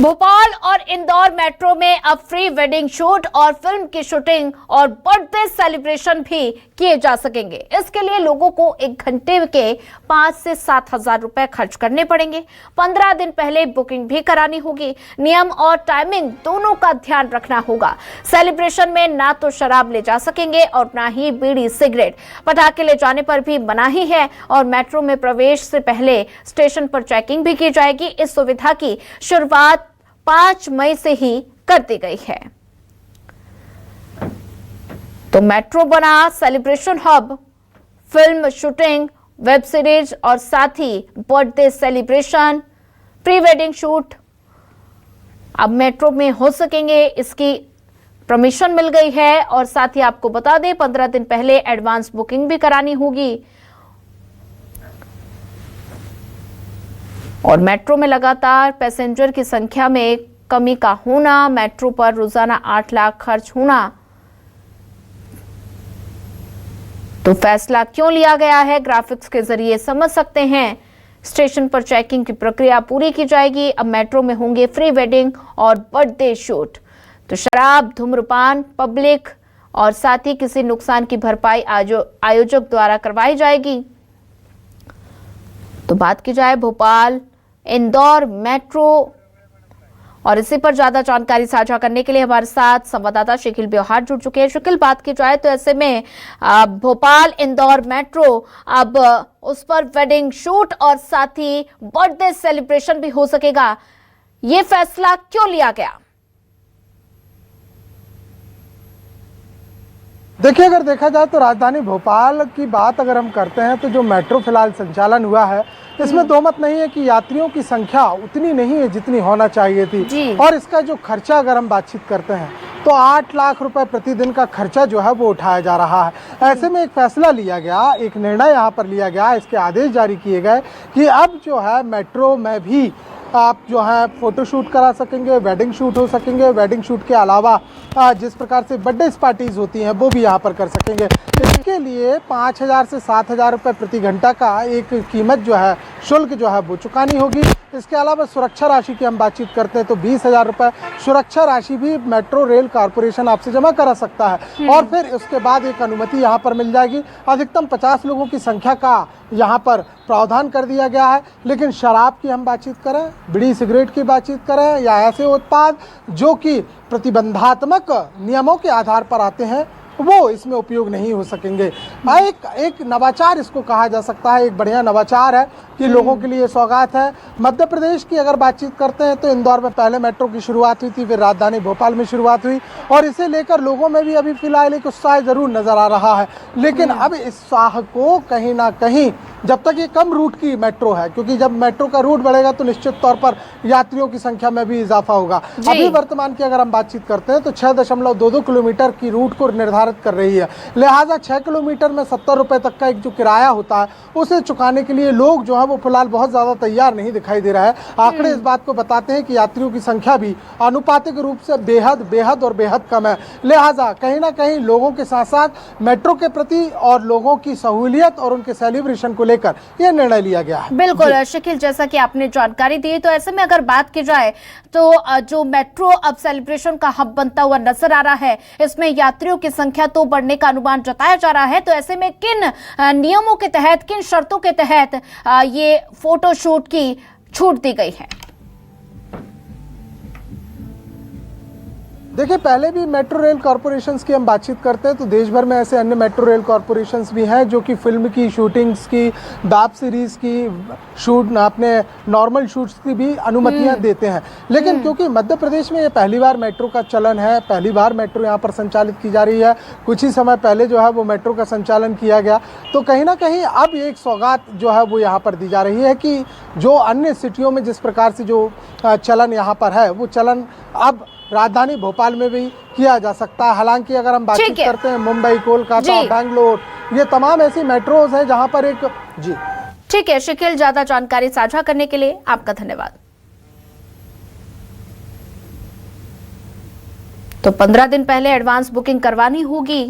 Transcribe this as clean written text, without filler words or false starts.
भोपाल और इंदौर मेट्रो में अब फ्री वेडिंग शूट और फिल्म की शूटिंग और बर्थडे सेलिब्रेशन भी किए जा सकेंगे। इसके लिए लोगों को 1 घंटे के 5 से 7 हजार रुपए खर्च करने पड़ेंगे। 15 दिन पहले बुकिंग भी करानी होगी। नियम और टाइमिंग दोनों का ध्यान रखना होगा। सेलिब्रेशन में ना तो शराब ले जा सकेंगे और ना ही बीड़ी सिगरेट। पटाखे ले जाने पर भी मनाही है और मेट्रो में प्रवेश से पहले स्टेशन पर चेकिंग भी की जाएगी। इस सुविधा की शुरुआत 5 मई से ही कर दी गई है। तो मेट्रो बना celebration hub, film shooting, web series और साथ ही birthday celebration, pre wedding shoot अब मेट्रो में हो सकेंगे। इसकी परमिशन मिल गई है और साथ ही आपको बता दें 15 दिन पहले एडवांस बुकिंग भी करानी होगी। और मेट्रो में लगातार पैसेंजर की संख्या में कमी का होना, मेट्रो पर रोजाना 8 लाख खर्च होना, तो फैसला क्यों लिया गया है ग्राफिक्स के जरिए समझ सकते हैं। स्टेशन पर चेकिंग की प्रक्रिया पूरी की जाएगी। अब मेट्रो में होंगे फ्री वेडिंग और बर्थडे शूट। तो शराब, धूम्रपान, पब्लिक और साथ ही किसी नुकसान की भरपाई आयोजक द्वारा करवाई जाएगी। तो बात की जाए भोपाल इंदौर मेट्रो और इसी पर ज्यादा जानकारी साझा करने के लिए हमारे साथ संवाददाता शकील ब्योहार जुड़ चुके हैं। शकील, बात की जाए तो ऐसे में भोपाल इंदौर मेट्रो अब उस पर वेडिंग शूट और साथ ही बर्थडे सेलिब्रेशन भी हो सकेगा। ये फैसला क्यों लिया गया? देखिए, अगर देखा जाए तो राजधानी भोपाल की बात अगर हम करते हैं तो जो मेट्रो फिलहाल संचालन हुआ है इसमें दो मत नहीं है कि यात्रियों की संख्या उतनी नहीं है जितनी होना चाहिए थी। और इसका जो खर्चा अगर हम बातचीत करते हैं तो 8 लाख रुपए प्रतिदिन का खर्चा जो है वो उठाया जा रहा है। ऐसे में एक फैसला लिया गया, एक निर्णय यहाँ पर लिया गया, इसके आदेश जारी किए गए कि अब जो है मेट्रो में भी आप जो है फोटो शूट करा सकेंगे, वेडिंग शूट हो सकेंगे। वेडिंग शूट के अलावा जिस प्रकार से बर्थडे पार्टीज होती हैं वो भी यहाँ पर कर सकेंगे। इसके लिए 5,000 से 7,000 रुपये प्रति घंटा का एक कीमत जो है, शुल्क जो है वो चुकानी होगी। इसके अलावा सुरक्षा राशि की हम बातचीत करते हैं तो 20,000 रुपये सुरक्षा राशि भी मेट्रो रेल कॉरपोरेशन आपसे जमा करा सकता है। और फिर उसके बाद एक अनुमति यहाँ पर मिल जाएगी। अधिकतम 50 लोगों की संख्या का यहाँ पर प्रावधान कर दिया गया है। लेकिन शराब की हम बातचीत करें, बीड़ी सिगरेट की बातचीत करें या ऐसे उत्पाद जो कि प्रतिबंधात्मक नियमों के आधार पर आते हैं वो इसमें उपयोग नहीं हो सकेंगे। एक नवाचार इसको कहा जा सकता है, एक बढ़िया नवाचार है कि लोगों के लिए सौगात है। मध्य प्रदेश की अगर बातचीत करते हैं तो इंदौर में पहले मेट्रो की शुरुआत हुई थी, फिर राजधानी भोपाल में शुरुआत हुई और इसे लेकर लोगों में भी अभी फिलहाल एक उत्साह जरूर नजर आ रहा है। लेकिन अब इस उत्साह को कहीं ना कहीं, जब तक ये कम रूट की मेट्रो है, क्योंकि जब मेट्रो का रूट बढ़ेगा तो निश्चित तौर पर यात्रियों की संख्या में भी इजाफा होगा। अभी वर्तमान की अगर हम बातचीत करते हैं तो 6.22 किलोमीटर की रूट को निर्धारित कर रही है। लिहाजा 6 किलोमीटर में 70 रुपए तक का एक जो किराया होता है उसे चुकाने के लिए लोग जो है वो फिलहाल बहुत ज्यादा तैयार नहीं दिखाई दे रहा है। आंकड़े इस बात को बताते हैं कि यात्रियों की संख्या भी आनुपातिक रूप से बेहद कम है। लिहाजा कहीं ना कहीं लोगों के साथ साथ मेट्रो के प्रति और लोगों की सहूलियत और उनके सेलिब्रेशन को लेकर यह निर्णय लिया गया है। बिल्कुल शकील, जैसा कि आपने जानकारी दी, तो ऐसे में अगर बात की जाए तो जो मेट्रो अब सेलिब्रेशन का हब बनता हुआ नजर आ रहा है, इसमें यात्रियों की संख्या तो बढ़ने का अनुमान जताया जा रहा है। तो ऐसे में किन नियमों के तहत, किन शर्तों के तहत ये फोटो शूट की छूट दी गई है? देखिए, पहले भी मेट्रो रेल कॉरपोरेशंस की हम बातचीत करते हैं तो देश भर में ऐसे अन्य मेट्रो रेल कॉरपोरेशंस भी हैं जो कि फिल्म की शूटिंग्स की, वेब सीरीज की शूट, अपने नॉर्मल शूट्स की भी अनुमतियां देते हैं। लेकिन क्योंकि मध्य प्रदेश में ये पहली बार मेट्रो का चलन है, पहली बार मेट्रो यहाँ पर संचालित की जा रही है, कुछ ही समय पहले जो है वो मेट्रो का संचालन किया गया, तो कहीं ना कहीं अब एक सौगात जो है वो यहाँ पर दी जा रही है कि जो अन्य सिटियों में जिस प्रकार से जो चलन यहाँ पर है वो चलन अब राजधानी भोपाल में भी किया जा सकता है। हालांकि अगर हम बातचीत करते हैं मुंबई, कोलकाता, बेंगलोर, ये तमाम ऐसी मेट्रोज हैं जहां पर एक जी। ठीक है शकील, ज्यादा जानकारी साझा करने के लिए आपका धन्यवाद। तो 15 दिन पहले एडवांस बुकिंग करवानी होगी।